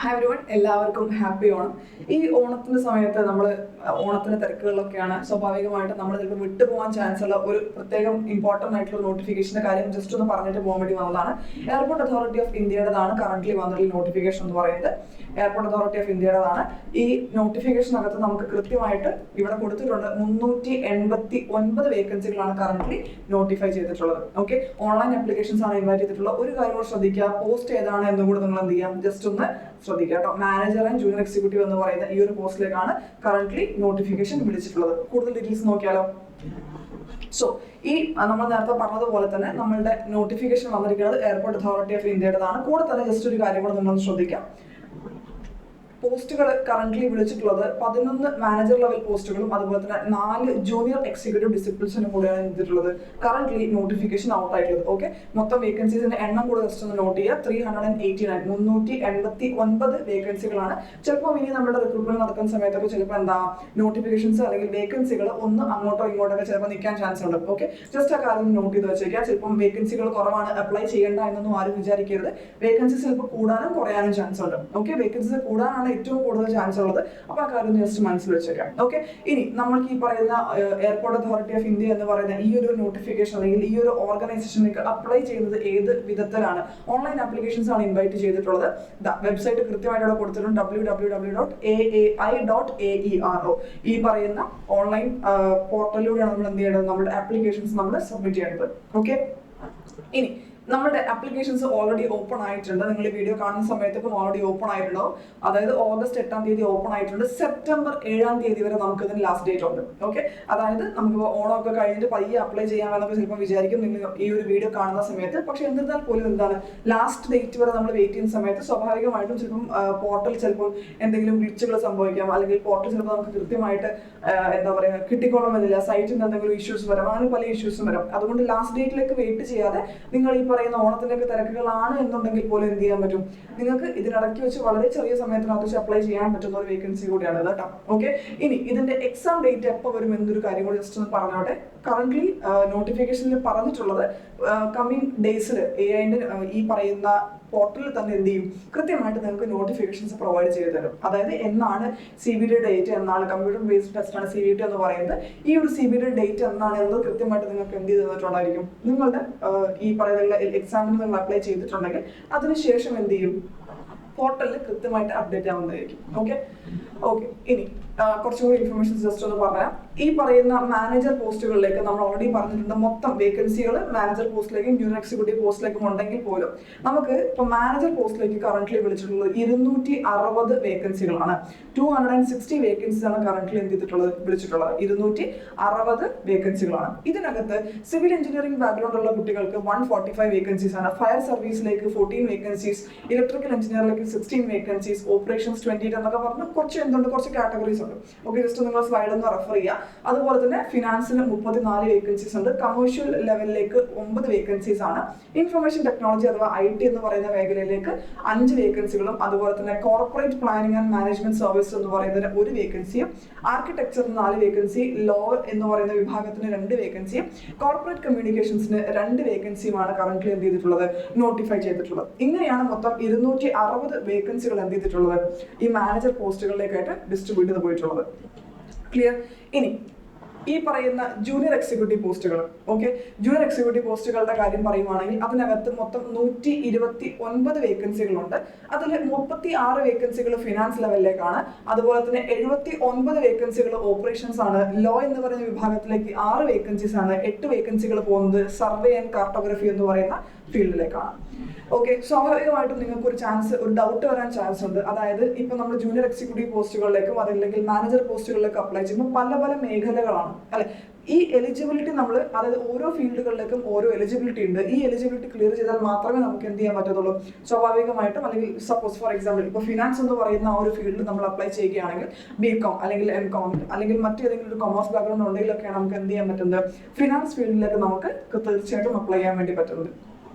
Hi everyone, എല്ലാവർക്കും happy Onam. ഈ ഓണത്തിന്റെ സമയത്ത് നമ്മൾ ഓണത്തിന്റെ തിരക്കുകളിലൊക്കെയാണ്. സ്വാഭാവികമായിട്ട് നമ്മൾ ചിലപ്പോൾ വിട്ടുപോകാൻ ചാൻസ് ഉള്ള ഒരു പ്രത്യേകം ഇമ്പോർട്ടന്റ് ആയിട്ടുള്ള നോട്ടിഫിക്കേഷന്റെ കാര്യം ജസ്റ്റ് ഒന്ന് പറഞ്ഞിട്ട് പോകാൻ വേണ്ടി വന്നതാണ്. എയർപോർട്ട് അതോറിറ്റി ഓഫ് ഇന്ത്യയുടേതാണ് കറന്റ് വന്നിട്ടുള്ള നോട്ടിഫിക്കേഷൻ എന്ന് പറയുന്നത്. എയർപോർട്ട് അതോറിറ്റി ഓഫ് ഇന്ത്യയുടേതാണ്. ഈ നോട്ടിഫിക്കേഷനകത്ത് നമുക്ക് കൃത്യമായിട്ട് ഇവിടെ കൊടുത്തിട്ടുണ്ട് 389 വേക്കൻസികളാണ് കറന്റ് നോട്ടിഫൈ ചെയ്തിട്ടുള്ളത്. ഓക്കെ, ഓൺലൈൻ ആപ്ലിക്കേഷൻസ് ആണ് ഇൻവൈറ്റ് ചെയ്തിട്ടുള്ളത്. ഒരു കാര്യം കൂടെ ശ്രദ്ധിക്കുക, പോസ്റ്റ് ഏതാണ് എന്നും കൂടെ നിങ്ങൾ എന്ത് ചെയ്യാം, ജസ്റ്റ് ഒന്ന് ശ്രദ്ധിക്കുക കേട്ടോ. മാനേജർ ആൻഡ് ജൂനിയർ എക്സിക്യൂട്ടീവ് എന്ന് പറയുന്ന ഈ ഒരു പോസ്റ്റിലേക്കാണ് കറന്റ് നോട്ടിഫിക്കേഷൻ വിളിച്ചിട്ടുള്ളത്. കൂടുതൽ ഡീറ്റെയിൽസ് നോക്കിയാലോ. സോ ഈ നമ്മൾ നേരത്തെ പറഞ്ഞതുപോലെ തന്നെ നമ്മളുടെ നോട്ടിഫിക്കേഷൻ വന്നിരിക്കുന്നത് എയർപോർട്ട് അതോറിറ്റി ഓഫ് ഇന്ത്യയുടേതാണ്. കൂടെ തന്നെ ജസ്റ്റ് ഒരു കാര്യം കൂടെ നിങ്ങളൊന്ന് ശ്രദ്ധിക്കാം. പോസ്റ്റുകൾ കറന്റ് വിളിച്ചിട്ടുള്ളത് 11 മാനേജർ ലെവൽ പോസ്റ്റുകളും അതുപോലെ തന്നെ 4 ജൂനിയർ എക്സിക്യൂട്ടീവ് ഡിസിപ്ലിൻസിനും കൂടെയാണ് ചെയ്തിട്ടുള്ളത്. കറന്റ് നോട്ടിഫിക്കേഷൻ ഔട്ട് ആയിട്ടുള്ളത്. ഓക്കെ, മൊത്തം വേക്കൻസീസിന്റെ എണ്ണം കൂടെ ജസ്റ്റ് ഒന്ന് നോട്ട് ചെയ്യുക. 389 വേക്കൻസികളാണ്. ചിലപ്പോൾ ഇനി നമ്മുടെ റിക്രൂട്ട്മെന്റ് നടക്കുന്ന സമയത്തൊക്കെ ചിലപ്പോൾ എന്താ നോട്ടിഫിക്കേഷൻസ് അല്ലെങ്കിൽ വേക്കൻസികൾ ഒന്ന് അങ്ങോട്ടോ ഇങ്ങോട്ടൊക്കെ ചിലപ്പോൾ നിൽക്കാൻ ചാൻസ് ഉണ്ട്. ഓക്കെ, ജസ്റ്റ് ആ കാര്യം നോട്ട് ചെയ്ത് വെച്ചേക്കുക. ചിലപ്പം വേക്കൻസികൾ കുറവാണ്, അപ്ലൈ ചെയ്യേണ്ട എന്നൊന്നും ആരും വിചാരിക്കരുത്. വേക്കൻസീസ് ചിലപ്പോൾ കൂടാനും കുറയാനും ചാൻസ് ഉണ്ട്. ഓക്കെ, വേക്കൻസീസ് കൂടാനാണ് ഏറ്റവും കൂടുതൽ ചാൻസ് ഉള്ളത്. അപ്പൊ ആ കാര്യം ജസ്റ്റ് മനസ്സിൽ വെച്ചേക്കാം. ഓക്കെ, ഇനി നമ്മൾക്ക് ഈ പറയുന്ന എയർപോർട്ട് അതോറിറ്റി ഓഫ് ഇന്ത്യ എന്ന് പറയുന്ന ഈ ഒരു നോട്ടിഫിക്കേഷൻ അല്ലെങ്കിൽ ഈ ഒരു ഓർഗനൈസേഷനിലേക്ക് അപ്ലൈ ചെയ്യുന്നത് ഏത് വിധത്തിലാണ്? ഓൺലൈൻ ആപ്ലിക്കേഷൻസ് ആണ് ഇൻവൈറ്റ് ചെയ്തിട്ടുള്ളത്. വെബ്സൈറ്റ് കൃത്യമായിട്ട് ഇവിടെ കൊടുത്തിട്ടുണ്ട്, www.aai.aero. ഈ പറയുന്ന ഓൺലൈൻ പോർട്ടലിലൂടെയാണ് നമ്മൾ എന്ത് ചെയ്യേണ്ടത്, നമ്മുടെ ആപ്ലിക്കേഷൻസ് നമ്മൾ സബ്മിറ്റ് ചെയ്യേണ്ടത്. ഓക്കെ, ഇനി നമ്മുടെ ആപ്ലിക്കേഷൻസ് ഓൾറെഡി ഓപ്പൺ ആയിട്ടുണ്ട്. നിങ്ങൾ ഈ വീഡിയോ കാണുന്ന സമയത്തേക്കും ഓൾറെഡി ഓപ്പൺ ആയിട്ടുണ്ടാവും. അതായത് ഓഗസ്റ്റ് 8 തീയതി ഓപ്പൺ ആയിട്ടുണ്ട്. സെപ്റ്റംബർ 7 തീയതി വരെ നമുക്ക് ഇതിന് ലാസ്റ്റ് ഡേറ്റ് ഉണ്ട്. ഓക്കെ, അതായത് നമുക്ക് ഓണമൊക്കെ കഴിഞ്ഞിട്ട് പയ്യെ അപ്ലൈ ചെയ്യാമെന്നൊക്കെ ചിലപ്പോൾ വിചാരിക്കും നിങ്ങൾ ഈ ഒരു വീഡിയോ കാണുന്ന സമയത്ത്. പക്ഷെ എന്നിരുന്നാൽ പോലും എന്താണ് ലാസ്റ്റ് ഡേറ്റ് വരെ നമ്മൾ വെയിറ്റ് ചെയ്യുന്ന സമയത്ത് സ്വാഭാവികമായിട്ടും ചിലപ്പം പോർട്ടൽ ചിലപ്പോൾ എന്തെങ്കിലും ഗ്ലിച്ചുകൾ സംഭവിക്കാം, അല്ലെങ്കിൽ പോർട്ടൽ ചിലപ്പോൾ നമുക്ക് കൃത്യമായിട്ട് എന്താ പറയുക കിട്ടിക്കൊള്ളണമെന്നില്ല, സൈറ്റിന് എന്തെങ്കിലും ഇഷ്യൂസ് വരാം, അങ്ങനെ പല ഇഷ്യൂസും വരാം. അതുകൊണ്ട് ലാസ്റ്റ് ഡേറ്റിലേക്ക് വെയിറ്റ് ചെയ്യാതെ നിങ്ങൾ ഈ പറയുന്ന ഓണത്തിന്റെ ഒക്കെ തിരക്കുകളാണ് എന്നുണ്ടെങ്കിൽ പോലും എന്ത് ചെയ്യാൻ പറ്റും, നിങ്ങൾക്ക് ഇതിനിടയ്ക്ക് വെച്ച് വളരെ ചെറിയ സമയത്തിനകത്ത് വെച്ച് അപ്ലൈ ചെയ്യാൻ പറ്റുന്ന ഒരു വേക്കൻസി കൂടിയാണ് കേട്ടോ. ഓക്കെ, ഇനി ഇതിന്റെ എക്സാം ഡേറ്റ് എപ്പോൾ വരും എന്നൊരു കാര്യം കൂടി ജസ്റ്റ് ഒന്ന് പറഞ്ഞോട്ടെ. കറന്റ് നോട്ടിഫിക്കേഷനിൽ പറഞ്ഞിട്ടുള്ളത് കമ്മിങ് ഡേയ്സിൽ AI-ന്റെ ഈ പറയുന്ന പോർട്ടലിൽ തന്നെ എന്ത് ചെയ്യും, കൃത്യമായിട്ട് നിങ്ങൾക്ക് നോട്ടിഫിക്കേഷൻസ് പ്രൊവൈഡ് ചെയ്ത് തരും. അതായത് എന്നാണ് CBT ഡേറ്റ്, എന്നാണ് കമ്പ്യൂട്ടർ ബേസ്ഡ് ടെസ്റ്റ് ആണ് CBT എന്ന് പറയുന്നത്. ഈ ഒരു CBT ഡേറ്റ് എന്നാണ് എന്നത് കൃത്യമായിട്ട് നിങ്ങൾക്ക് എന്ത് ചെയ്ത് തന്നിട്ടുണ്ടായിരിക്കും. നിങ്ങളുടെ ഈ പറയുന്ന എക്സാമിന് നിങ്ങൾ അപ്ലൈ ചെയ്തിട്ടുണ്ടെങ്കിൽ അതിനുശേഷം എന്ത് ചെയ്യും, പോർട്ടലിൽ കൃത്യമായിട്ട് അപ്ഡേറ്റ് ആവുന്നതായിരിക്കും. ഓക്കെ, ഇനി കുറച്ചും കൂടി ഇൻഫർമേഷൻ ജസ്റ്റ് ഒന്ന് പറയാം. ഈ പറയുന്ന മാനേജർ പോസ്റ്റുകളിലേക്ക് നമ്മൾ ഓൾറെഡി പറഞ്ഞിട്ടുണ്ട്, മൊത്തം വേക്കൻസികൾ മാനേജർ പോസ്റ്റിലേക്കും ജൂനിയർ എക്സിക്യൂട്ടീവ് പോസ്റ്റിലേക്കും ഉണ്ടെങ്കിൽ പോലും നമുക്ക് ഇപ്പൊ മാനേജർ പോസ്റ്റിലേക്ക് കറന്റ് വിളിച്ചിട്ടുള്ളത് 260 വേക്കൻസികളാണ്. 260 വേക്കൻസീസ് ആണ് കറന്റ് എന്ത് ചെയ്തിട്ടുള്ളത്, വിളിച്ചിട്ടുള്ളത്. 260 വേക്കൻസികളാണ്. ഇതിനകത്ത് സിവിൽ എഞ്ചിനീയറിംഗ് ബാക്ക്ഗ്രൗണ്ട് ഉള്ള കുട്ടികൾക്ക് 145 വേക്കൻസീസ് ആണ്. ഫയർ സർവീസിലേക്ക് 14 വേക്കൻസീസ്, ഇലക്ട്രിക്കൽ എഞ്ചിനീയറിലേക്ക് 16 വേക്കൻസീസ്, ഓപ്പറേഷൻസ് 28 എന്നൊക്കെ പറഞ്ഞ് കുറച്ച് കാറ്റഗറീസ് ഉണ്ട്. ഓക്കെ, ജസ്റ്റ് നിങ്ങൾ സ്ലൈഡ് ഒന്ന് റെഫർ ചെയ്യുക. അതുപോലെ തന്നെ ഫിനാൻസിന് 34 വേക്കൻസീസ് ഉണ്ട്. കമേഴ്ഷ്യൽ ലെവലിലേക്ക് 9 വേക്കൻസീസ് ആണ്. ഇൻഫർമേഷൻ ടെക്നോളജി അഥവാ IT എന്ന് പറയുന്ന മേഖലയിലേക്ക് 5 വേക്കൻസികളും, അതുപോലെ തന്നെ corporate planning and management service എന്ന് പറയുന്നതിന് 1 വേക്കൻസിയും, ആർക്കിടെക്ചറിന് 4 വേക്കൻസി, ലോ എന്ന് പറയുന്ന വിഭാഗത്തിന് 2 വേക്കൻസിയും, കോർപ്പറേറ്റ് കമ്മ്യൂണിക്കേഷൻസിന് 2 വേക്കൻസിയുമാണ് കറന്റ് എന്ത് ചെയ്തിട്ടുള്ളത്, നോട്ടിഫൈ ചെയ്തിട്ടുള്ളത്. ഇങ്ങനെയാണ് മൊത്തം 260 വേക്കൻസികൾ എന്ത് ചെയ്തിട്ടുള്ളത് ഈ മാനേജർ പോസ്റ്റുകളിലേക്കായിട്ട് ഡിസ്ട്രിബ്യൂട്ട് ചെയ്ത് പോയിട്ടുള്ളത്. ക്ലിയർ? ഇനി ഈ പറയുന്ന ജൂനിയർ എക്സിക്യൂട്ടീവ് പോസ്റ്റുകൾ, ഓക്കെ, ജൂനിയർ എക്സിക്യൂട്ടീവ് പോസ്റ്റുകളുടെ കാര്യം പറയുവാണെങ്കിൽ അതിനകത്ത് മൊത്തം 129 വേക്കൻസികളുണ്ട്. അതിൽ 36 വേക്കൻസികൾ ഫിനാൻസ് ലെവലിലേക്കാണ്. അതുപോലെ തന്നെ 79 വേക്കൻസികൾ ഓപ്പറേഷൻസ് ആണ്. ലോ എന്ന് പറയുന്ന വിഭാഗത്തിലേക്ക് 6 വേക്കൻസീസ് ആണ്. 8 വേക്കൻസികൾ പോകുന്നത് സർവേ ആൻഡ് കാർട്ടോഗ്രഫി എന്ന് പറയുന്ന ഫീൽഡിലേക്കാണ്. ഓക്കെ, സ്വാഭാവികമായിട്ടും നിങ്ങൾക്ക് ഒരു ഡൗട്ട് വരാൻ ചാൻസ് ഉണ്ട്. അതായത് ഇപ്പൊ നമ്മൾ ജൂനിയർ എക്സിക്യൂട്ടീവ് പോസ്റ്റുകളിലേക്കും അതല്ലെങ്കിൽ മാനേജർ പോസ്റ്റുകളിലേക്കും അപ്ലൈ ചെയ്യുമ്പോൾ പല മേഖലകളാണ് അല്ലെ. ഈ എലിജിബിലിറ്റി നമ്മൾ, അതായത് ഓരോ ഫീൽഡുകളിലേക്കും ഓരോ എലിജിബിലിറ്റി ഉണ്ട്. ഈ എലിജിബിലിറ്റി ക്ലിയർ ചെയ്താൽ മാത്രമേ നമുക്ക് എന്ത് ചെയ്യാൻ പറ്റത്തുള്ളൂ, സ്വാഭാവികമായിട്ടും. അല്ലെങ്കിൽ സപ്പോസ് ഫോർ എക്സാമ്പിൾ ഇപ്പൊ ഫിനാൻസ് എന്ന് പറയുന്ന ആ ഒരു ഫീൽഡിൽ നമ്മൾ അപ്ലൈ ചെയ്യുകയാണെങ്കിൽ BCom അല്ലെങ്കിൽ MCom അല്ലെങ്കിൽ മറ്റേതെങ്കിലും ഒരു കൊമേഴ്സ് ബാക്ക്ഗ്രൗണ്ട് ഉണ്ടെങ്കിലൊക്കെയാണ് നമുക്ക് എന്ത് ചെയ്യാൻ പറ്റുന്നത്, ഫിനാൻസ് ഫീൽഡിലേക്ക് നമുക്ക് തീർച്ചയായിട്ടും അപ്ലൈ ചെയ്യാൻ വേണ്ടി പറ്റുന്നത്.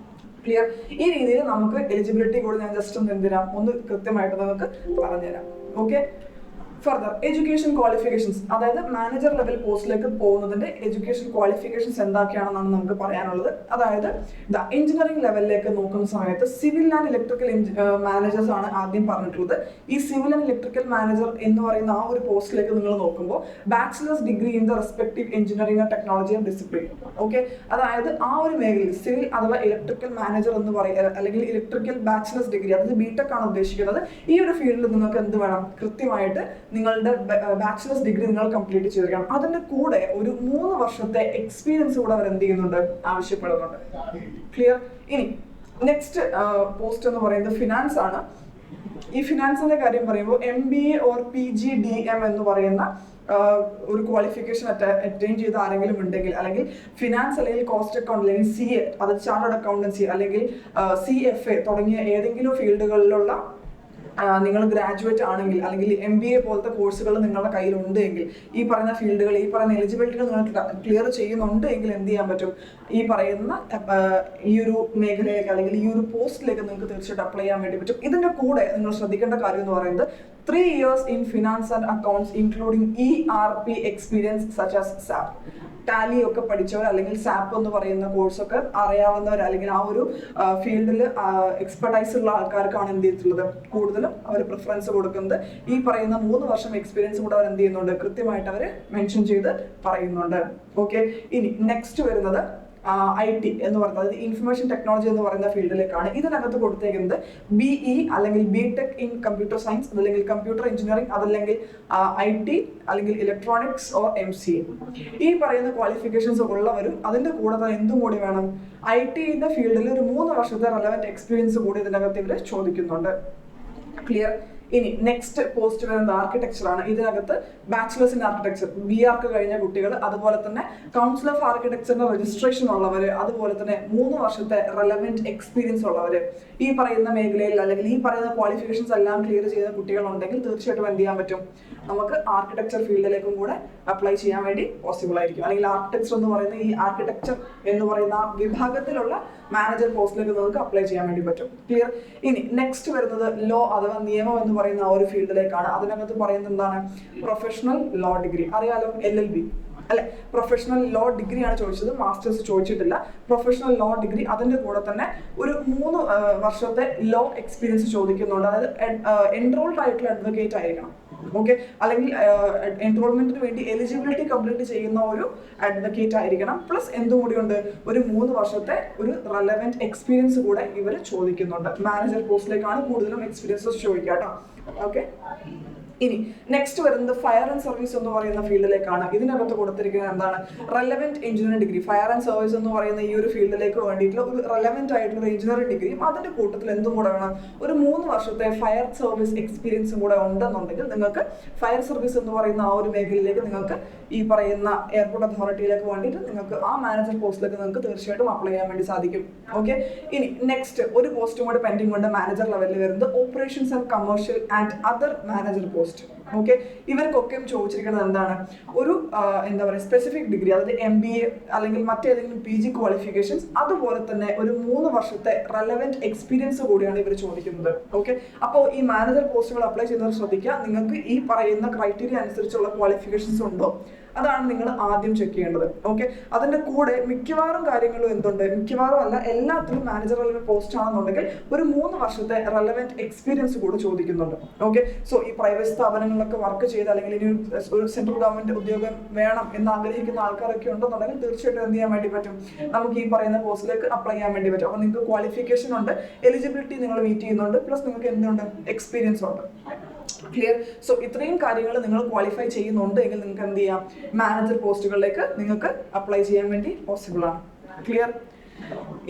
ക്ലിയർ? ഈ രീതിയിൽ നമുക്ക് എലിജിബിലിറ്റി കൂടി ഞാൻ ജസ്റ്റ് ഒന്ന് കൃത്യമായിട്ട് നമുക്ക് പറഞ്ഞുതരാം. ഓക്കെ, ഫർദർ എഡ്യൂക്കേഷൻ ക്വാളിഫിക്കേഷൻസ്, അതായത് മാനേജർ ലെവൽ പോസ്റ്റിലേക്ക് പോകുന്നതിന്റെ എഡ്യൂക്കേഷൻ ക്വാളിഫിക്കേഷൻസ് എന്തൊക്കെയാണെന്നാണ് നമുക്ക് പറയാനുള്ളത്. അതായത് എഞ്ചിനീയറിംഗ് ലെവലിലേക്ക് നോക്കുന്ന സമയത്ത് സിവിൽ ആൻഡ് ഇലക്ട്രിക്കൽ മാനേജേഴ്സ് ആണ് ആദ്യം പറഞ്ഞിട്ടുള്ളത്. ഈ സിവിൽ ആൻഡ് ഇലക്ട്രിക്കൽ മാനേജർ എന്ന് പറയുന്ന ആ ഒരു പോസ്റ്റിലേക്ക് നിങ്ങൾ നോക്കുമ്പോൾ bachelors degree in the respective engineering and technology and discipline. Okay, അതായത് ആ ഒരു മേഖലയിൽ സിവിൽ അഥവാ ഇലക്ട്രിക്കൽ മാനേജർ എന്ന് പറയുക അല്ലെങ്കിൽ ഇലക്ട്രിക്കൽ ബാച്ചിലേഴ്സ് ഡിഗ്രി, അതായത് ബിടെക് ആണ് ഉദ്ദേശിക്കുന്നത്. ഈ ഒരു ഫീൽഡിൽ നിങ്ങൾക്ക് എന്ത് വേണം, കൃത്യമായിട്ട് നിങ്ങളുടെ ബാച്ചിലേഴ്സ് ഡിഗ്രി നിങ്ങൾ കംപ്ലീറ്റ് ചെയ്തിരിക്കണം. അതിന്റെ കൂടെ ഒരു 3 വർഷത്തെ എക്സ്പീരിയൻസ് കൂടെ അവർ എന്ത് ചെയ്യുന്നുണ്ട്, ആവശ്യപ്പെടുന്നുണ്ട്. ക്ലിയർ? ഇനി നെക്സ്റ്റ് പോസ്റ്റ് എന്ന് പറയുന്നത് ഫിനാൻസ് ആണ്. ഈ ഫിനാൻസിന്റെ കാര്യം പറയുമ്പോൾ MBA ഓർ PGDM എന്ന് പറയുന്ന ഒരു ക്വാളിഫിക്കേഷൻ അറ്റൈൻ ചെയ്ത ആരെങ്കിലും ഉണ്ടെങ്കിൽ, അല്ലെങ്കിൽ ഫിനാൻസ് അല്ലെങ്കിൽ കോസ്റ്റ് അക്കൗണ്ട് അല്ലെങ്കിൽ CA, അതായത് ചാർട്ടേഡ് അക്കൗണ്ടൻസി അല്ലെങ്കിൽ CFA തുടങ്ങിയ ഏതെങ്കിലും ഫീൽഡുകളിലുള്ള നിങ്ങൾ ഗ്രാജുവേറ്റ് ആണെങ്കിൽ, അല്ലെങ്കിൽ MBA പോലത്തെ കോഴ്സുകൾ നിങ്ങളുടെ കയ്യിലുണ്ട് എങ്കിൽ, ഈ പറയുന്ന ഫീൽഡുകൾ, ഈ പറയുന്ന എലിജിബിലിറ്റികൾ നിങ്ങൾ ക്ലിയർ ചെയ്യുന്നുണ്ട് എങ്കിൽ എന്ത് ചെയ്യാൻ പറ്റും, ഈ പറയുന്ന ഈ ഒരു മേഖലയിലേക്ക് അല്ലെങ്കിൽ ഈ ഒരു പോസ്റ്റിലേക്ക് നിങ്ങൾക്ക് തീർച്ചയായിട്ടും അപ്ലൈ ചെയ്യാൻ വേണ്ടി പറ്റും. ഇതിന്റെ കൂടെ നിങ്ങൾ ശ്രദ്ധിക്കേണ്ട കാര്യം എന്ന് പറയുന്നത് 3 years in finance and accounts including ERP experience such as SAP. Tally ഒക്കെ പഠിച്ചവർ അല്ലെങ്കിൽ സാപ്പ് എന്ന് പറയുന്ന കോഴ്സൊക്കെ അറിയാവുന്നവർ അല്ലെങ്കിൽ ആ ഒരു ഫീൽഡിൽ എക്സ്പെർട്ടൈസ് ഉള്ള ആൾക്കാർക്കാണ് എന്ത് ചെയ്തിട്ടുള്ളത്, കൂടുതലും അവർ പ്രിഫറൻസ് കൊടുക്കുന്നത്. ഈ പറയുന്ന 3 വർഷം എക്സ്പീരിയൻസ് കൂടെ അവർ എന്ത് ചെയ്യുന്നുണ്ട്, കൃത്യമായിട്ട് അവർ മെൻഷൻ ചെയ്ത് പറയുന്നുണ്ട്. ഓക്കെ, ഇനി നെക്സ്റ്റ് വരുന്നത് IT എന്ന് പറയുന്നത്, അതായത് ഇൻഫർമേഷൻ ടെക്നോളജി എന്ന് പറയുന്ന ഫീൽഡിലേക്കാണ്. ഇതിനകത്ത് കൊടുത്തേക്കുന്നത് BE അല്ലെങ്കിൽ BTech ഇൻ കമ്പ്യൂട്ടർ സയൻസ്, അതല്ലെങ്കിൽ കമ്പ്യൂട്ടർ എഞ്ചിനീയറിംഗ്, അതല്ലെങ്കിൽ IT അല്ലെങ്കിൽ ഇലക്ട്രോണിക്സ് ഓർ MCA. ഈ പറയുന്ന ക്വാളിഫിക്കേഷൻസ് ഉള്ളവരും അതിന്റെ കൂടെ തന്നെ എന്തും കൂടി വേണം, IT ഫീൽഡിൽ ഒരു 3 വർഷത്തെ റെലവന്റ് എക്സ്പീരിയൻസ് കൂടി ഇതിനകത്ത് ഇവർ ചോദിക്കുന്നുണ്ട്. ക്ലിയർ? ഇനി നെക്സ്റ്റ് പോസ്റ്റ് വരുന്നത് ആർക്കിടെക്ചർ ആണ്. ഇതിനകത്ത് ബാച്ചിലേഴ്സ് ഇൻ ആർക്കിടെക്ചർ, BArch കഴിഞ്ഞ കുട്ടികൾ, അതുപോലെ തന്നെ കൗൺസിൽ ഓഫ് ആർക്കിടെക്ചറിന്റെ രജിസ്ട്രേഷൻ ഉള്ളവര്, അതുപോലെ തന്നെ 3 വർഷത്തെ റെലവന്റ് എക്സ്പീരിയൻസ് ഉള്ളവര്, ഈ പറയുന്ന മേഖലയിൽ അല്ലെങ്കിൽ ഈ പറയുന്ന ക്വാളിഫിക്കേഷൻസ് എല്ലാം ക്ലിയർ ചെയ്ത കുട്ടികളുണ്ടെങ്കിൽ തീർച്ചയായിട്ടും എന്ത് ചെയ്യാൻ പറ്റും, നമുക്ക് ആർക്കിടെക്ചർ ഫീൽഡിലേക്കും കൂടെ അപ്ലൈ ചെയ്യാൻ വേണ്ടി പോസിബിൾ ആയിരിക്കും. അല്ലെങ്കിൽ ആർക്കിടെക്ചർ എന്ന് പറയുന്ന ഈ ആർക്കിടെക്ചർ എന്ന് പറയുന്ന വിഭാഗത്തിലുള്ള മാനേജർ പോസ്റ്റിലേക്ക് നിങ്ങൾക്ക് അപ്ലൈ ചെയ്യാൻ വേണ്ടി പറ്റും. ക്ലിയർ? ഇനി നെക്സ്റ്റ് വരുന്നത് ലോ അഥവാ നിയമം എന്ന് പറയുന്ന ആ ഒരു ഫീൽഡിലേക്കാണ്. അതിനകത്ത് പറയുന്നത് എന്താണ്, പ്രൊഫഷണൽ ലോ ഡിഗ്രി. അറിയാലോ, LLB അല്ലെ, പ്രൊഫഷണൽ ലോ ഡിഗ്രി ആണ് ചോദിച്ചത്, മാസ്റ്റേഴ്സ് ചോദിച്ചിട്ടില്ല. പ്രൊഫഷണൽ ലോ ഡിഗ്രി, അതിന്റെ കൂടെ തന്നെ ഒരു 3 വർഷത്തെ ലോ എക്സ്പീരിയൻസ് ചോദിക്കുന്നുണ്ട്. അതായത് എൻറോൾഡ് ആയിട്ടുള്ള അഡ്വക്കേറ്റ് ആയിരിക്കണം. ഓക്കെ, അല്ലെങ്കിൽ എൻറോൾമെന്റിന് വേണ്ടി എലിജിബിലിറ്റി കംപ്ലീറ്റ് ചെയ്യുന്ന ഒരു അഡ്വക്കേറ്റ് ആയിരിക്കണം. പ്ലസ് എന്തുകൂടി ഉണ്ട്, ഒരു 3 വർഷത്തെ ഒരു റെലവന്റ് എക്സ്പീരിയൻസ് കൂടെ ഇവർ ചോദിക്കുന്നുണ്ട്. മാനേജർ പോസ്റ്റിലേക്കാണ് കൂടുതലും എക്സ്പീരിയൻസസ് ചോദിക്കുക കേട്ടോ. ഓക്കെ, ഇനി നെക്സ്റ്റ് വരുന്നത് ഫയർ ആൻഡ് സർവീസ് എന്ന് പറയുന്ന ഫീൽഡിലേക്കാണ്. ഇതിനകത്ത് കൊടുത്തിരിക്കുന്നത് എന്താണ്, relevant engineering degree. Fire and service എന്ന് പറയുന്ന ഈ ഒരു ഫീൽഡിലേക്ക് വേണ്ടിയിട്ടുള്ള ഒരു റെലവന്റ് ആയിട്ടുള്ള എഞ്ചിനീയറിംഗ് ഡിഗ്രിയും അതിന്റെ കൂട്ടത്തിൽ എന്തും കൂടെ വേണം, ഒരു 3 വർഷത്തെ ഫയർ സർവീസ് എക്സ്പീരിയൻസും കൂടെ ഉണ്ടെന്നുണ്ടെങ്കിൽ നിങ്ങൾക്ക് ഫയർ സർവീസ് എന്ന് പറയുന്ന ആ ഒരു മേഖലയിലേക്ക് നിങ്ങൾക്ക് ഈ പറയുന്ന എയർപോർട്ട് അതോറിറ്റിയിലേക്ക് വേണ്ടിയിട്ട് നിങ്ങൾക്ക് ആ മാനേജർ പോസ്റ്റിലേക്ക് നിങ്ങൾക്ക് തീർച്ചയായിട്ടും അപ്ലൈ ചെയ്യാൻ വേണ്ടി സാധിക്കും. ഓക്കെ, ഇനി നെക്സ്റ്റ് ഒരു പോസ്റ്റും കൂടെ പെൻഡിംഗ് ഉണ്ട് മാനേജർ ലെവലിൽ വരുന്നത് operations and commercial and other manager post. Okay, ഇവർക്കൊക്കെ ചോദിച്ചിരിക്കുന്നത് എന്താണ്, ഒരു എന്താ പറയുക സ്പെസിഫിക് ഡിഗ്രി, അതായത് MBA അല്ലെങ്കിൽ മറ്റേതെങ്കിലും PG ക്വാളിഫിക്കേഷൻസ്, അതുപോലെ തന്നെ ഒരു 3 വർഷത്തെ റെലവന്റ് എക്സ്പീരിയൻസ് കൂടിയാണ് ഇവർ ചോദിക്കുന്നത്. ഓക്കെ, അപ്പോൾ ഈ മാനേജർ പോസ്റ്റുകൾ അപ്ലൈ ചെയ്യുന്നവർ ശ്രദ്ധിക്കുക, നിങ്ങൾക്ക് ഈ പറയുന്ന ക്രൈറ്റീരിയ അനുസരിച്ചുള്ള ക്വാളിഫിക്കേഷൻസ് ഉണ്ടോ, അതാണ് നിങ്ങൾ ആദ്യം ചെക്ക് ചെയ്യേണ്ടത്. ഓക്കെ, അതിന്റെ കൂടെ മിക്കവാറും കാര്യങ്ങളും എന്തുണ്ട്, മിക്കവാറും അല്ല എല്ലാത്തിലും മാനേജർ ലെവൽ പോസ്റ്റ് ആണെന്നുണ്ടെങ്കിൽ ഒരു 3 വർഷത്തെ റെലവന്റ് എക്സ്പീരിയൻസ് കൂടെ ചോദിക്കുന്നുണ്ട്. ഓക്കെ, സോ ഈ പ്രൈവറ്റ് സ്ഥാപനങ്ങളിലൊക്കെ വർക്ക് ചെയ്ത് അല്ലെങ്കിൽ ഇനി ഒരു സെൻട്രൽ ഗവൺമെന്റ് ഉദ്യോഗം വേണം എന്ന് ആഗ്രഹിക്കുന്ന ആൾക്കാരൊക്കെ ഉണ്ടെന്നുണ്ടെങ്കിൽ തീർച്ചയായിട്ടും എന്ത് ചെയ്യാൻ വേണ്ടി പറ്റും, നമുക്ക് ഈ പറയുന്ന പോസ്റ്റിലേക്ക് അപ്ലൈ ചെയ്യാൻ വേണ്ടി പറ്റും. അപ്പൊ നിങ്ങൾക്ക് ക്വാളിഫിക്കേഷൻ ഉണ്ട്, എലിജിബിലിറ്റി നിങ്ങൾ മീറ്റ് ചെയ്യുന്നുണ്ട്, പ്ലസ് നിങ്ങൾക്ക് എന്തുണ്ട്, എക്സ്പീരിയൻസ് ഉണ്ട്. ക്ലിയർ? സോ ഇത്രയും കാര്യങ്ങൾ നിങ്ങൾ ക്വാളിഫൈ ചെയ്യുന്നുണ്ട് എങ്കിൽ നിങ്ങൾക്ക് എന്ത് ചെയ്യാം, മാനേജർ പോസ്റ്റുകളിലേക്ക് നിങ്ങൾക്ക് അപ്ലൈ ചെയ്യാൻ വേണ്ടി പോസിബിൾ ആണ്. ക്ലിയർ?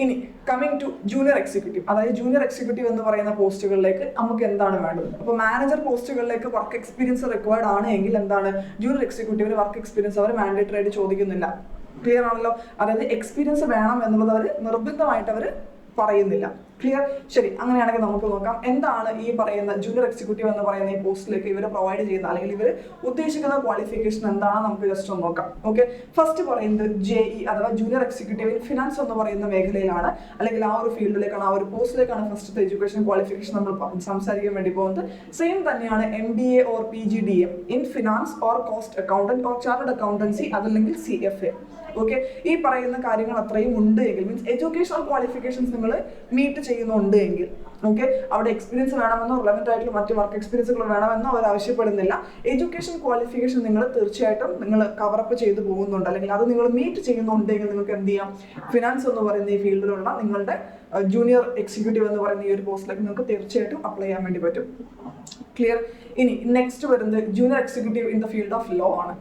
ഇനി കമ്മിങ് ടു ജൂനിയർ എക്സിക്യൂട്ടീവ്, അതായത് ജൂനിയർ എക്സിക്യൂട്ടീവ് എന്ന് പറയുന്ന പോസ്റ്റുകളിലേക്ക് നമുക്ക് എന്താണ് വേണ്ടത്. അപ്പോൾ മാനേജർ പോസ്റ്റുകളിലേക്ക് വർക്ക് എക്സ്പീരിയൻസ് റിക്വയർഡ് ആണ് എങ്കിൽ എന്താണ്, ജൂനിയർ എക്സിക്യൂട്ടീവിന് വർക്ക് എക്സ്പീരിയൻസ് അവർ മാൻഡേറ്ററി ആയിട്ട് ചോദിക്കുന്നില്ല. ക്ലിയർ ആണല്ലോ? അതായത് എക്സ്പീരിയൻസ് വേണം എന്നുള്ളത് അവർ നിർബന്ധമായിട്ട് അവർ പറയുന്നില്ല. ക്ലിയർ? ശരി, അങ്ങനെയാണെങ്കിൽ നമുക്ക് നോക്കാം എന്താണ് ഈ പറയുന്ന ജൂനിയർ എക്സിക്യൂട്ടീവ് എന്ന് പറയുന്ന ഈ പോസ്റ്റിലേക്ക് ഇവർ പ്രൊവൈഡ് ചെയ്യുന്ന അല്ലെങ്കിൽ ഇവർ ഉദ്ദേശിക്കുന്ന ക്വാളിഫിക്കേഷൻ എന്താണെന്ന് നമുക്ക് ജസ്റ്റ് ഒന്ന് നോക്കാം. ഓക്കെ, ഫസ്റ്റ് പറയുന്നത് JE അഥവാ ജൂനിയർ എക്സിക്യൂട്ടീവ് ഇൻ ഫിനാൻസ് എന്ന് പറയുന്ന മേഖലയിലാണ്, അല്ലെങ്കിൽ ആ ഒരു ഫീൽഡിലേക്കാണ്, ആ ഒരു പോസ്റ്റിലേക്കാണ് ഫസ്റ്റത്തെ എഡ്യൂക്കേഷൻ ക്വാളിഫിക്കേഷൻ നമ്മൾ സംസാരിക്കാൻ വേണ്ടി പോകുന്നത്. സെയിം തന്നെയാണ് MBA or PGDM in finance or cost accountant or chartered accountancy, അതല്ലെങ്കിൽ CFA. ഓക്കെ, ഈ പറയുന്ന കാര്യങ്ങൾ അത്രയും ഉണ്ട് എങ്കിൽ, മീൻസ് എഡ്യൂക്കേഷണൽ ക്വാളിഫിക്കേഷൻസ് നിങ്ങൾ മീറ്റ് ചെയ്യുന്നുണ്ട് എങ്കിൽ, ഓക്കെ, അവിടെ എക്സ്പീരിയൻസ് വേണമെന്നോ റിലവൻ്റ് ആയിട്ടുള്ള മറ്റ് വർക്ക് എക്സ്പീരിയൻസുകൾ വേണമെന്നോ അവർ ആവശ്യപ്പെടുന്നില്ല. എഡ്യൂക്കേഷൻ ക്വാളിഫിക്കേഷൻ നിങ്ങൾ തീർച്ചയായിട്ടും നിങ്ങൾ കവറപ്പ് ചെയ്ത് പോകുന്നുണ്ട്, അല്ലെങ്കിൽ അത് നിങ്ങൾ മീറ്റ് ചെയ്യുന്നുണ്ടെങ്കിൽ നിങ്ങൾക്ക് എന്ത് ചെയ്യാം, ഫിനാൻസ് എന്ന് പറയുന്ന ഈ ഫീൽഡിലുള്ള നിങ്ങളുടെ ജൂനിയർ എക്സിക്യൂട്ടീവ് എന്ന് പറയുന്ന ഈ ഒരു പോസ്റ്റിലേക്ക് നിങ്ങൾക്ക് തീർച്ചയായിട്ടും അപ്ലൈ ചെയ്യാൻ വേണ്ടി പറ്റും. ക്ലിയർ? ഇനി നെക്സ്റ്റ് വരുന്നത് junior executive in the field of law ആണ്.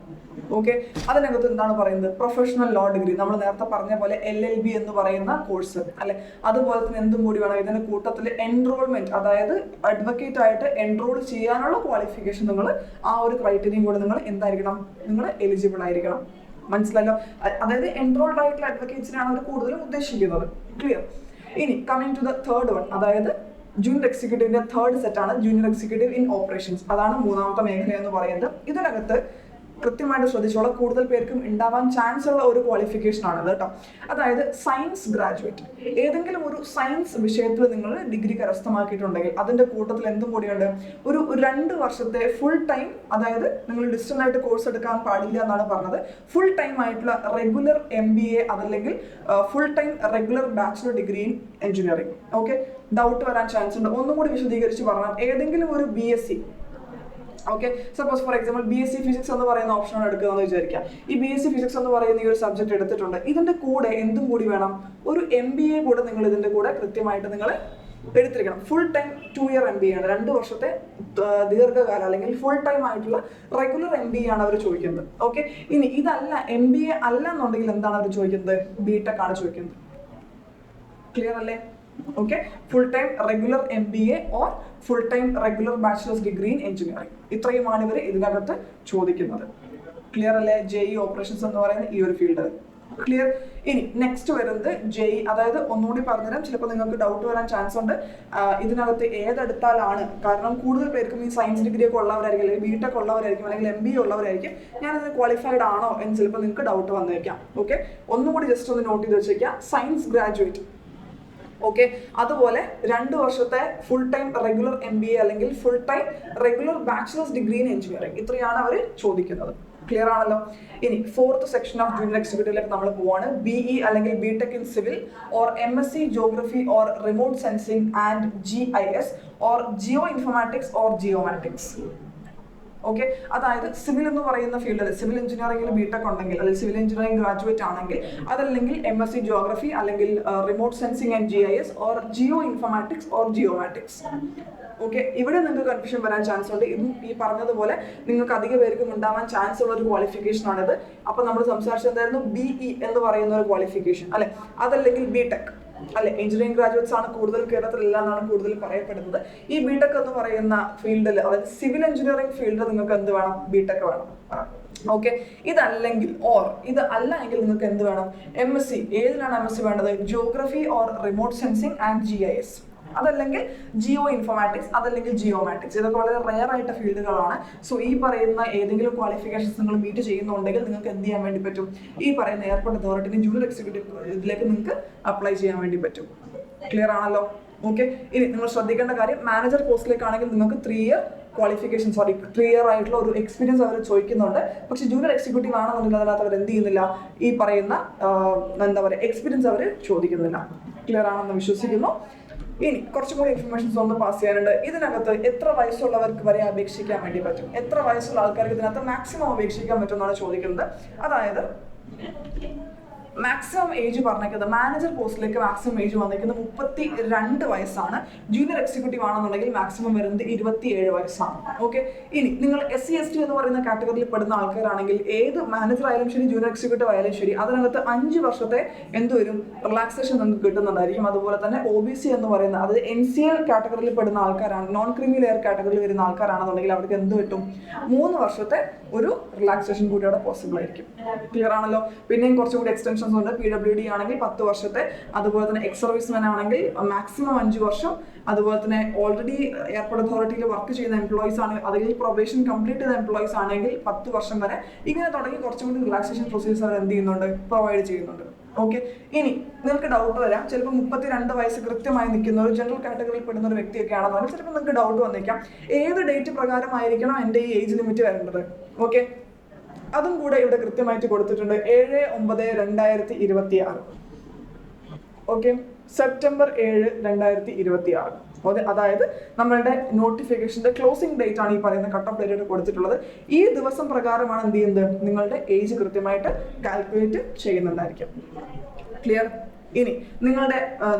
ഓക്കെ, അതിനകത്ത് എന്താണ് പറയുന്നത്, പ്രൊഫഷണൽ ലോ ഡിഗ്രി, നമ്മൾ നേരത്തെ പറഞ്ഞ പോലെ LLB എന്ന് പറയുന്ന കോഴ്സ് അല്ലെ, അതുപോലെ തന്നെ എന്തും കൂടി വേണം ഇതിന്റെ കൂട്ടത്തിൽ എൻറോൾമെന്റ്, അതായത് അഡ്വക്കേറ്റ് ആയിട്ട് എൻറോൾ ചെയ്യാനുള്ള ക്വാളിഫിക്കേഷൻ നിങ്ങൾ ആ ഒരു ക്രൈറ്റീരിയയും കൂടെ നിങ്ങൾ എന്തായിരിക്കണം, നിങ്ങൾ എലിജിബിൾ ആയിരിക്കണം. മനസ്സിലല്ലോ? അതായത് എൻറോൾഡ് ആയിട്ടുള്ള അഡ്വക്കേറ്റ്സിനാണ് അവർ കൂടുതലും ഉദ്ദേശിക്കുന്നത്. ക്ലിയർ? ഇനി coming to the third one, അതായത് ജൂനിയർ എക്സിക്യൂട്ടീവിന്റെ തേർഡ് സെറ്റ് ആണ് ജൂനിയർ എക്സിക്യൂട്ടീവ് ഇൻ ഓപ്പറേഷൻസ്. അതാണ് മൂന്നാമത്തെ മേഖല എന്ന് പറയുന്നത്. ഇതിനകത്ത് കൃത്യമായിട്ട് ശ്രദ്ധിച്ചോളാം, കൂടുതൽ പേർക്കും ഉണ്ടാവാൻ ചാൻസ് ഉള്ള ഒരു ക്വാളിഫിക്കേഷൻ ആണ് കേട്ടോ. അതായത് സയൻസ് ഗ്രാജുവേറ്റ്, ഏതെങ്കിലും ഒരു സയൻസ് വിഷയത്തിൽ നിങ്ങൾ ഡിഗ്രി കരസ്ഥമാക്കിയിട്ടുണ്ടെങ്കിൽ അതിന്റെ കൂട്ടത്തിൽ എന്തും കൂടിയുണ്ട്, ഒരു 2 വർഷത്തെ ഫുൾ ടൈം, അതായത് നിങ്ങൾ ഡിസ്റ്റന്റ് ആയിട്ട് കോഴ്സ് എടുക്കാൻ പാടില്ല എന്നാണ് പറഞ്ഞത്, ഫുൾ ടൈം ആയിട്ടുള്ള റെഗുലർ MBA അതല്ലെങ്കിൽ full time regular bachelor degree in engineering. Okay, doubt വരാൻ ചാൻസ് ഉണ്ട്, ഒന്നും കൂടി വിശദീകരിച്ച് പറഞ്ഞാൽ ഏതെങ്കിലും ഒരു BSc, okay, suppose for example BSc physics എന്ന് പറയുന്ന ഓപ്ഷനാണ് എടുക്കുന്നതെന്ന് വിചാരിക്കാം. ഈ BSc ഫിസിക്സ് എന്ന് പറയുന്ന ഈ ഒരു സബ്ജക്ട് എടുത്തിട്ടുണ്ട്, ഇതിന്റെ കൂടെ എന്തും കൂടി വേണം, ഒരു MBA കൂടെ നിങ്ങൾ ഇതിന്റെ കൂടെ കൃത്യമായിട്ട് നിങ്ങൾ എടുത്തിരിക്കണം. ഫുൾ ടൈം 2 ഇയർ MBA ആണ്, 2 വർഷത്തെ ദീർഘകാലം അല്ലെങ്കിൽ ഫുൾ ടൈം ആയിട്ടുള്ള റെഗുലർ MBA ആണ് അവർ ചോദിക്കുന്നത്. ഓക്കെ, ഇനി ഇതല്ല MBA അല്ല എന്നുണ്ടെങ്കിൽ എന്താണ് അവർ ചോദിക്കുന്നത്, BTech ആണ് ചോദിക്കുന്നത്. ക്ലിയർ അല്ലേ? Okay, full time regular MBA or full time regular bachelors degree in engineering, ഇത്രയുമാണ് ഇവർ ഇതിനകത്ത് ചോദിക്കുന്നത്. ക്ലിയർ അല്ലേ? JE ഓപ്പറേഷൻസ് എന്ന് പറയുന്ന ഈ ഒരു ഫീൽഡ്. ക്ലിയർ? ഇനി നെക്സ്റ്റ് വരുന്നത് JE, അതായത് ഒന്നുകൂടി പറഞ്ഞുതരാം, ചിലപ്പോൾ നിങ്ങൾക്ക് ഡൗട്ട് വരാൻ ചാൻസ് ഉണ്ട് ഇതിനകത്ത് ഏതെടുത്താലാണ്, കാരണം കൂടുതൽ പേർക്കും ഈ സയൻസ് ഡിഗ്രി ഒക്കെ ഉള്ളവരായിരിക്കും, അല്ലെങ്കിൽ BTech ഉള്ളവരായിരിക്കും, അല്ലെങ്കിൽ MBA ഉള്ളവരായിരിക്കും, ഞാനത് ക്വാളിഫൈഡ് ആണോ എന്ന് ചിലപ്പോൾ നിങ്ങൾക്ക് ഡൗട്ട് വന്നേക്കാം. ഓക്കെ, ഒന്നുകൂടി ജസ്റ്റ് ഒന്ന് നോട്ട് ചെയ്ത് വെച്ചേക്കാം, സയൻസ് ഗ്രാജുവേറ്റ്. ഓക്കെ, അതുപോലെ 2 വർഷത്തെ ഫുൾ ടൈം റെഗുലർ MBA അല്ലെങ്കിൽ full time regular bachelors degree in engineering, ഇത്രയാണ് അവർ ചോദിക്കുന്നത്. ക്ലിയർ ആണല്ലോ? ഇനി ഫോർത്ത് സെക്ഷൻ ഓഫ് ജൂനിയർ എക്സിക്യൂട്ടീവിലേക്ക് നമ്മൾ പോവാണ്. BE അല്ലെങ്കിൽ BTech in civil or MSc geography or remote sensing and GIS or geoinformatics or geomatics. Okay, അതായത് സിവിൽ എന്ന് പറയുന്ന ഫീൽഡിൽ സിവിൽ എഞ്ചിനീയറിംഗിൽ BTech ഉണ്ടെങ്കിൽ, അല്ലെങ്കിൽ സിവിൽ എഞ്ചിനീയറിംഗ് ഗ്രാജുവേറ്റ് ആണെങ്കിൽ, അതല്ലെങ്കിൽ MSc ജോഗ്രഫി അല്ലെങ്കിൽ remote sensing and GIS or geoinformatics or geomatics. Okay, ഇവിടെ നിങ്ങൾക്ക് കൺഫ്യൂഷൻ വരാൻ ചാൻസ് ഉണ്ട്. ഇതും ഈ പറഞ്ഞതുപോലെ നിങ്ങൾക്ക് അധിക പേർക്കും ഉണ്ടാവാൻ ചാൻസ് ഉള്ള ഒരു ക്വാളിഫിക്കേഷൻ ആണിത്. അപ്പൊ നമ്മൾ സംസാരിച്ചതായിരുന്നു BE എന്ന് പറയുന്ന ഒരു ക്വാളിഫിക്കേഷൻ അല്ലെ, അതല്ലെങ്കിൽ BTech അല്ലെ. എഞ്ചിനീയറിംഗ് ഗ്രാജുവേറ്റ്സ് ആണ് കൂടുതൽ കേരളത്തിലില്ല എന്നാണ് കൂടുതൽ പറയപ്പെടുന്നത്. ഈ BTech എന്ന് പറയുന്ന ഫീൽഡിൽ, അതായത് സിവിൽ എഞ്ചിനീയറിംഗ് ഫീൽഡിൽ നിങ്ങൾക്ക് എന്ത് വേണം, BTech വേണം. ഓക്കെ, ഇതല്ലെങ്കിൽ ഓർ ഇത് അല്ല എങ്കിൽ നിങ്ങൾക്ക് എന്ത് വേണം, MSc. ഏതിനാണ് MSc വേണ്ടത്, geography or remote sensing and GIS, അതല്ലെങ്കിൽ ജിയോ ഇൻഫോർമാറ്റിക്സ്, അതല്ലെങ്കിൽ ജിയോമാറ്റിക്സ്. ഇതൊക്കെ വളരെ റെയർ ആയിട്ട് ഫീൽഡുകളാണ്. സോ ഈ പറയുന്ന ഏതെങ്കിലും ക്വാളിഫിക്കേഷൻസ് നിങ്ങൾ മീറ്റ് ചെയ്യുന്നുണ്ടെങ്കിൽ നിങ്ങൾക്ക് എന്ത് ചെയ്യാൻ വേണ്ടി പറ്റും, ഈ പറയുന്ന എയർപോർട്ട് അതോറിറ്റിന് ജൂനിയർ എക്സിക്യൂട്ടീവ് ഇതിലേക്ക് നിങ്ങൾക്ക് അപ്ലൈ ചെയ്യാൻ വേണ്ടി പറ്റും. ക്ലിയർ ആണല്ലോ? ഓക്കെ, ഇനി നിങ്ങൾ ശ്രദ്ധിക്കേണ്ട കാര്യം, മാനേജർ പോസ്റ്റിലേക്കാണെങ്കിൽ നിങ്ങൾക്ക് 3 ഇയർ ക്വാളിഫിക്കേഷൻ 3 ഇയർ ആയിട്ടുള്ള ഒരു എക്സ്പീരിയൻസ് അവർ ചോദിക്കുന്നുണ്ട്. പക്ഷെ ജൂനിയർ എക്സിക്യൂട്ടീവ് ആണെന്നുണ്ടെങ്കിൽ അതിനകത്ത് അവർ എന്ത് ചെയ്യുന്നില്ല, ഈ പറയുന്ന എന്താ പറയുക എക്സ്പീരിയൻസ് അവർ ചോദിക്കുന്നില്ല. ക്ലിയർ ആണെന്ന് വിശ്വസിക്കുന്നു. ഇനി കുറച്ചും കൂടി ഇൻഫർമേഷൻസ് ഒന്ന് പാസ് ചെയ്യാനുണ്ട്. ഇതിനകത്ത് എത്ര വയസ്സുള്ളവർക്ക് വരെ അപേക്ഷിക്കാൻ വേണ്ടി പറ്റും, എത്ര വയസ്സുള്ള ആൾക്കാർക്ക് ഇതിനകത്ത് മാക്സിമം അപേക്ഷിക്കാൻ പറ്റും എന്നാണ് ചോദിക്കുന്നത്. അതായത് മാക്സിമം ഏജ് പറഞ്ഞേക്കുന്നത് മാനേജർ പോസ്റ്റിലേക്ക് മാക്സിമം ഏജ് വന്നിരിക്കുന്നത് 32 വയസ്സാണ്. ജൂനിയർ എക്സിക്യൂട്ടീവ് ആണെന്നുണ്ടെങ്കിൽ മാക്സിമം വരുന്നത് 27 വയസ്സാണ്. ഓക്കെ, ഇനി നിങ്ങൾ SC ST എന്ന് പറയുന്ന കാറ്റഗറിയിൽ പെടുന്ന ആൾക്കാരാണെങ്കിൽ ഏത് മാനേജർ ആയാലും ശരി ജൂനിയർ എക്സിക്യൂട്ടീവ് ആയാലും ശരി അതിനകത്ത് 5 വർഷത്തെ എന്തുവരും റിലാക്സേഷൻ നിങ്ങൾക്ക് കിട്ടുന്നുണ്ടായിരിക്കും. അതുപോലെ തന്നെ OBC എന്ന് പറയുന്ന, അത് NCL കാറ്റഗറിയിൽ പെടുന്ന ആൾക്കാരാണ്, നോൺ ക്രീമി ലെയർ കാറ്റഗറിയിൽ വരുന്ന ആൾക്കാരാണെന്നുണ്ടെങ്കിൽ അവർക്ക് എന്ത് കിട്ടും, 3 വർഷത്തെ ഒരു റിലാക്സേഷൻ കൂടി അവിടെ പോസിബിൾ ആയിരിക്കും. ക്ലിയർ ആണല്ലോ? പിന്നെയും കുറച്ചും കൂടി എക്സ്റ്റൻഷൻ എക്സംഷൻസ് ഉണ്ട്. PWD ആണെങ്കിൽ 10 വർഷത്തെ, അതുപോലെ തന്നെ എക്സ് സർവീസ്മാൻ ആണെങ്കിൽ മാക്സിമം 5 വർഷം, അതുപോലെ തന്നെ ഓൾറെഡി എയർപോർട്ട് അതോറിറ്റിയിൽ വർക്ക് ചെയ്യുന്ന എംപ്ലോയീസ് ആണ്, അതിൽ പ്രൊബേഷൻ കംപ്ലീറ്റ് ചെയ്ത എംപ്ലോയീസ് ആണെങ്കിൽ 10 വർഷം വരെ. ഇങ്ങനെ തുടങ്ങി കുറച്ചും കൂടി റിലാക്സേഷൻ പ്രൊസീജിയേഴ്സ് അവർ എന്ത് ചെയ്യുന്നുണ്ട്, പ്രൊവൈഡ് ചെയ്യുന്നുണ്ട്. ഓക്കെ, ഇനി നിങ്ങൾക്ക് ഡൗട്ട് വരാം, ചിലപ്പോൾ 32 വയസ്സ് കൃത്യമായി നിൽക്കുന്ന ഒരു ജനറൽ കാറ്റഗറിയിൽ പെടുന്ന ഒരു വ്യക്തിയൊക്കെ ആണെന്നുണ്ടെങ്കിൽ ചിലപ്പോൾ നിങ്ങൾക്ക് ഡൗട്ട് വന്നേക്കാം, ഏത് ഡേറ്റ് പ്രകാരമായിരിക്കണം എൻ്റെ ഈ ഏജ് ലിമിറ്റ് വരേണ്ടത്. ഓക്കെ, അതും കൂടെ ഇവിടെ കൃത്യമായിട്ട് കൊടുത്തിട്ടുണ്ട്. 7/9/2026. Okay, September 7, 2026. അതായത് നമ്മളുടെ നോട്ടിഫിക്കേഷന്റെ ക്ലോസിംഗ് ഡേറ്റ് ആണ് ഈ പറയുന്ന കട്ട് ഓഫ് ഡേറ്റ് കൊടുത്തിട്ടുള്ളത്. ഈ ദിവസം പ്രകാരമാണ് എന്ത് ചെയ്യുന്നത്, നിങ്ങളുടെ ഏജ് കൃത്യമായിട്ട് കാൽക്കുലേറ്റ് ചെയ്യുന്നുണ്ടായിരിക്കും. ക്ലിയർ? ഇനി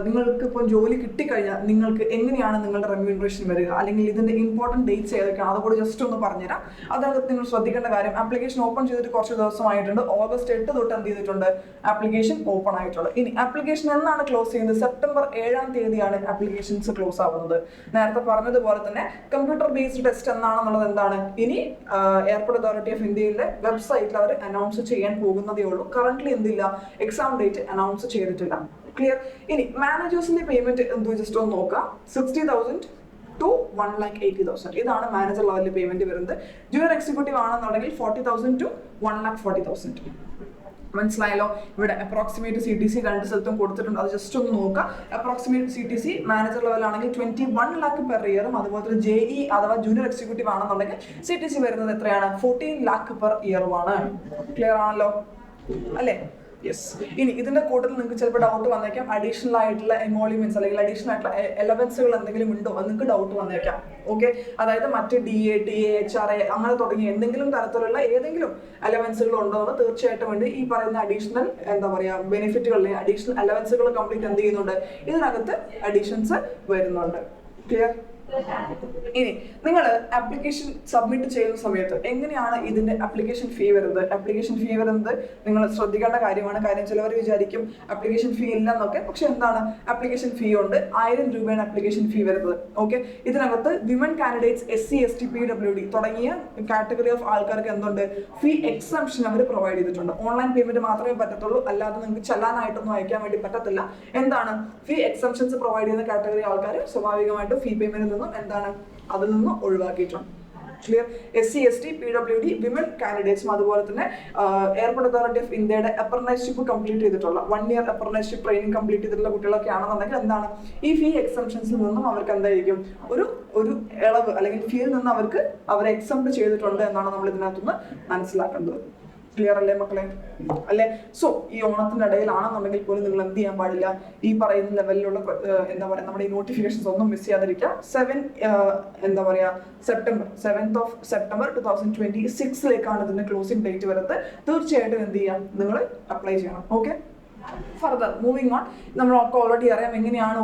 നിങ്ങൾക്ക് ഇപ്പോൾ ജോലി കിട്ടിക്കഴിഞ്ഞാൽ നിങ്ങൾക്ക് എങ്ങനെയാണ് നിങ്ങളുടെ റെമ്യൂണറേഷൻ വരിക, അല്ലെങ്കിൽ ഇതിന്റെ ഇമ്പോർട്ടൻറ്റ് ഡേറ്റ്സ് ഏതൊക്കെയാണ്, അതുകൂടി ജസ്റ്റ് ഒന്ന് പറഞ്ഞുതരാം. അതിനകത്ത് നിങ്ങൾ ശ്രദ്ധിക്കേണ്ട കാര്യം, ആപ്ലിക്കേഷൻ ഓപ്പൺ ചെയ്തിട്ട് കുറച്ച് ദിവസമായിട്ടുണ്ട്. ഓഗസ്റ്റ് 8 തൊട്ട് എന്ത് ചെയ്തിട്ടുണ്ട്, ആപ്ലിക്കേഷൻ ഓപ്പൺ ആയിട്ടുള്ളത്. ഇനി ആപ്ലിക്കേഷൻ എന്നാണ് ക്ലോസ് ചെയ്യുന്നത്, സെപ്റ്റംബർ 7 ആപ്ലിക്കേഷൻസ് ക്ലോസ് ആവുന്നത്. നേരത്തെ പറഞ്ഞതുപോലെ തന്നെ കമ്പ്യൂട്ടർ ബേസ്ഡ് ടെസ്റ്റ് എന്നാണെന്നുള്ളത് എന്താണ്, ഇനി എയർപോർട്ട് അതോറിറ്റി ഓഫ് ഇന്ത്യയുടെ വെബ്സൈറ്റിൽ അവർ അനൗൺസ് ചെയ്യാൻ പോകുന്നതേ ഉള്ളൂ. കറന്റ്ലി എന്തില്ല, എക്സാം ഡേറ്റ് അനൗൺസ് ചെയ്തിട്ടില്ല. ക്ലിയർ? ഇനി മാനേജേഴ്സിന്റെ പേയ്മെന്റ് എന്തോ ജസ്റ്റ് ഒന്ന് നോക്കാം. 60,000 to 1,80,000. ഇതാണ് മാനേജർ ലെവലിൽ പേയ്മെന്റ് വരുന്നത്. ജൂനിയർ എക്സിക്യൂട്ടീവ് ആണെന്നുണ്ടെങ്കിൽ 40,000 to 1,40,000. മനസ്സിലായല്ലോ? ഇവിടെ അപ്രോക്സിമേറ്റ് CTC രണ്ട് സ്ഥലത്തും കൊടുത്തിട്ടുണ്ട്, അത് ജസ്റ്റ് ഒന്ന് നോക്കാം. അപ്രോക്സിമേറ്റ് CTC മാനേജർ ലെവലാണെങ്കിൽ 21 lakh പെർ ഇയറും, അതുപോലെ തന്നെ JE അഥവാ ജൂനിയർ എക്സിക്യൂട്ടീവ് ആണെന്നുണ്ടെങ്കിൽ CTC വരുന്നത് എത്രയാണ്, 14 lakh പെർ ഇയറുമാണ്. ക്ലിയർ ആണല്ലോ അല്ലേ? യെസ്. ഇനി ഇതിന്റെ കൂട്ടത്തിൽ നിങ്ങൾക്ക് ചിലപ്പോൾ ഡൗട്ട് വന്നേക്കാം, അഡീഷണൽ ആയിട്ടുള്ള എമോളിമെന്റ്സ് അല്ലെങ്കിൽ അഡീഷണൽ ആയിട്ടുള്ള എലവൻസുകൾ എന്തെങ്കിലും ഉണ്ടോ എന്ന് നിങ്ങൾക്ക് ഡൗട്ട് വന്നേക്കാം. ഓക്കെ, അതായത് മറ്റ് DA, TA, HRA അങ്ങനെ തുടങ്ങിയ എന്തെങ്കിലും തരത്തിലുള്ള ഏതെങ്കിലും അലവൻസുകൾ ഉണ്ടോ എന്ന് തീർച്ചയായിട്ടും ഉണ്ട്. ഈ പറയുന്ന അഡീഷണൽ എന്താ പറയുക ബെനിഫിറ്റുകളിലെ അഡീഷണൽ അലവൻസുകൾ കംപ്ലീറ്റ് എന്ത് ചെയ്യുന്നുണ്ട്, ഇതിനകത്ത് അഡീഷൻസ് വരുന്നുണ്ട്. ക്ലിയർ? ഇനി നിങ്ങൾ ആപ്ലിക്കേഷൻ സബ്മിറ്റ് ചെയ്യുന്ന സമയത്ത് എങ്ങനെയാണ് ഇതിന്റെ ആപ്ലിക്കേഷൻ ഫീ വരുന്നത്? ആപ്ലിക്കേഷൻ ഫീ വരുന്നത് നിങ്ങൾ ശ്രദ്ധിക്കേണ്ട കാര്യമാണ്. കാര്യം ചിലവർ വിചാരിക്കും ആപ്ലിക്കേഷൻ ഫീ ഇല്ലെന്നൊക്കെ, പക്ഷെ എന്താണ്, ആപ്ലിക്കേഷൻ ഫീ ഉണ്ട്. 1000 രൂപയാണ് ആപ്ലിക്കേഷൻ ഫീ വരുന്നത്. ഓക്കെ, ഇതിനകത്ത് women candidates, SC, ST, PWD തുടങ്ങിയ കാറ്റഗറി ഓഫ് ആൾക്കാർക്ക് എന്തുണ്ട്, ഫീ എക്സംഷൻ അവർ പ്രൊവൈഡ് ചെയ്തിട്ടുണ്ട്. ഓൺലൈൻ പേയ്മെന്റ് മാത്രമേ പറ്റത്തുള്ളൂ, അല്ലാതെ നിങ്ങൾക്ക് ചെല്ലാനായിട്ടൊന്നും അയക്കാൻ വേണ്ടി പറ്റത്തില്ല. എന്താണ്, ഫീ എക്സംഷൻസ് പ്രൊവൈഡ് ചെയ്യുന്ന കാറ്റഗറി ആൾക്കാർ സ്വാഭാവികമായിട്ടും ഫീ പേയ്മെന്റിൽ എന്താണ് അതിൽ നിന്ന് ഒഴിവാക്കിയിട്ടുണ്ട്. Clear? SC, ST, PWD women കാൻഡിഡേറ്റ്സും അതുപോലെ തന്നെ എയർപോർട്ട് അതോറിറ്റി ഓഫ് ഇന്ത്യയുടെ അപ്രന്റൈസ്ഷിപ്പ് കംപ്ലീറ്റ് ചെയ്തിട്ടുള്ള 1 year അപ്രന്റൈസ്ഷിപ്പ് ട്രെയിനിങ് കംപ്ലീറ്റ് ചെയ്തിട്ടുള്ള കുട്ടികളൊക്കെ ആണെന്നുണ്ടെങ്കിൽ എന്താണ്, ഈ ഫീ എക്സംഷൻസിൽ നിന്നും അവർക്ക് എന്തായിരിക്കും ഒരു ഇളവ് അല്ലെങ്കിൽ ഫീയിൽ നിന്ന് അവരെ എക്സംപ്റ്റ് ചെയ്തിട്ടുണ്ട് എന്നാണ് നമ്മൾ ഇതിനകത്തുനിന്ന് മനസ്സിലാക്കേണ്ടത്. ക്ലിയർ അല്ലേ മക്കളെ? അല്ലെ? സോ ഈ ഓണത്തിന്റെ ഇടയിലാണെന്നുണ്ടെങ്കിൽ പോലും നിങ്ങൾ എന്ത് ചെയ്യാൻ പാടില്ല, ഈ പറയുന്ന ലെവലിലുള്ള എന്താ പറയാ നമ്മുടെ ഈ നോട്ടിഫിക്കേഷൻസ് ഒന്നും മിസ് ചെയ്യാതിരിക്കുക. 7th of September 2026 ഇതിന്റെ ക്ലോസിംഗ് ഡേറ്റ് വരുന്നത്. തീർച്ചയായിട്ടും എന്ത് ചെയ്യാം, നിങ്ങൾ അപ്ലൈ ചെയ്യണം. ഓക്കെ, ഫർദർ മൂവിങ് ഓൺ, നമ്മളൊക്കെ ഓൾറെഡി അറിയാം എങ്ങനെയാണ്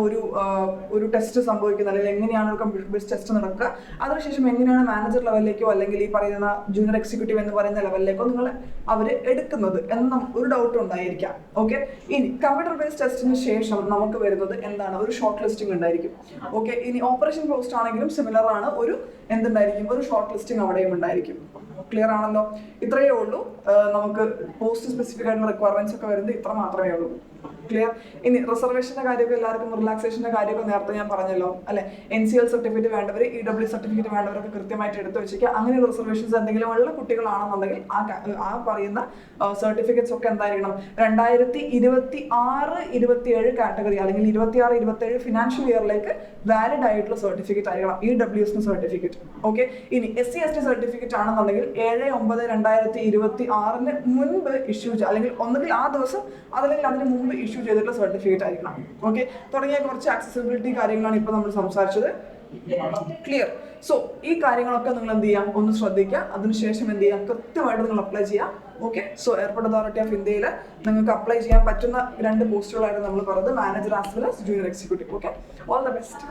ഒരു ടെസ്റ്റ് സംഭവിക്കുന്നത്, അല്ലെങ്കിൽ എങ്ങനെയാണ് ഒരു കമ്പ്യൂട്ടർ ബേസ്ഡ് ടെസ്റ്റ് നടക്കുക. അതിനുശേഷം എങ്ങനെയാണ് മാനേജർ ലെവലിലേക്കോ അല്ലെങ്കിൽ ഈ പറയുന്ന ജൂനിയർ എക്സിക്യൂട്ടീവ് എന്ന് പറയുന്ന ലെവലിലേക്കോ നിങ്ങൾ അവർ എടുക്കുന്നത് എന്ന ഒരു ഡൗട്ട് ഉണ്ടായിരിക്കാം. ഓക്കെ, ഇനി കമ്പ്യൂട്ടർ ബേസ്ഡ് ടെസ്റ്റിന് ശേഷം നമുക്ക് വരുന്നത് എന്താണ്, ഒരു ഷോർട്ട് ലിസ്റ്റിംഗ് ഉണ്ടായിരിക്കും. ഓക്കെ, ഇനി ഓപ്പറേഷൻ പോസ്റ്റ് ആണെങ്കിലും സിമിലർ ആണ്, ഒരു ഷോർട്ട് ലിസ്റ്റിംഗ് അവിടെയും ഉണ്ടായിരിക്കും. ക്ലിയർ ആണല്ലോ? ഇത്രയേ ഉള്ളൂ. നമുക്ക് പോസ്റ്റ് സ്പെസിഫിക് ആയിട്ടുള്ള റിക്വയർമെന്റ്സ് ഒക്കെ വരുന്നത് ഇത്ര മാത്രമേ ഉള്ളൂ. ക്ലിയർ? ഇനി റിസർവേഷന്റെ കാര്യമൊക്കെ എല്ലാവർക്കും, റിലാക്സേഷന്റെ കാര്യമൊക്കെ നേരത്തെ ഞാൻ പറഞ്ഞല്ലോ അല്ലെ. NCL സർട്ടിഫിക്കറ്റ് വേണ്ടവർ, EW സർട്ടിഫിക്കറ്റ് വേണ്ടവരൊക്കെ കൃത്യമായിട്ട് എടുത്തു വെച്ചിരിക്കുക. അങ്ങനെയുള്ള റിസർവേഷൻസ് എന്തെങ്കിലും ഉള്ള കുട്ടികളാണെന്നുണ്ടെങ്കിൽ ആ പറയുന്ന സർട്ടിഫിക്കറ്റ്സ് ഒക്കെ എന്തായിരിക്കണം, 2026-27 കാറ്റഗറി അല്ലെങ്കിൽ 26-27 ഫിനാൻഷ്യൽ ഇയറിലേക്ക് വാലിഡ് ആയിട്ടുള്ള സർട്ടിഫിക്കറ്റ് ആയിരിക്കണം EWS സർട്ടിഫിക്കറ്റ്. ഓക്കെ, ഇനി SC ST സർട്ടിഫിക്കറ്റ് ആണെന്നുണ്ടെങ്കിൽ 7/9/2026 മുൻപ് ഇഷ്യൂ അല്ലെങ്കിൽ ഒന്നുകിൽ ആ ദിവസം അതല്ലെങ്കിൽ അതിന് മുമ്പ് ഇഷ്യൂ ചെയ്തിട്ടുള്ള സർട്ടിഫിക്കറ്റ് ആയിരിക്കണം. ഓക്കെ, തുടങ്ങിയ കുറച്ച് ആക്സസിബിലിറ്റി കാര്യങ്ങളാണ് ഇപ്പോൾ നമ്മൾ സംസാരിച്ചത്. ക്ലിയർ? സോ ഈ കാര്യങ്ങളൊക്കെ നിങ്ങൾ എന്ത് ചെയ്യാം, ഒന്ന് ശ്രദ്ധിക്കുക. അതിനുശേഷം എന്ത് ചെയ്യാം, കൃത്യമായിട്ട് നിങ്ങൾ അപ്ലൈ ചെയ്യാം. Okay, so airport authority of ഇന്ത്യയിൽ നിങ്ങൾക്ക് അപ്ലൈ ചെയ്യാൻ പറ്റുന്ന 2 പോസ്റ്റുകളായിട്ട് നമ്മൾ പറഞ്ഞത് manager as well as junior executive. Okay, all the best.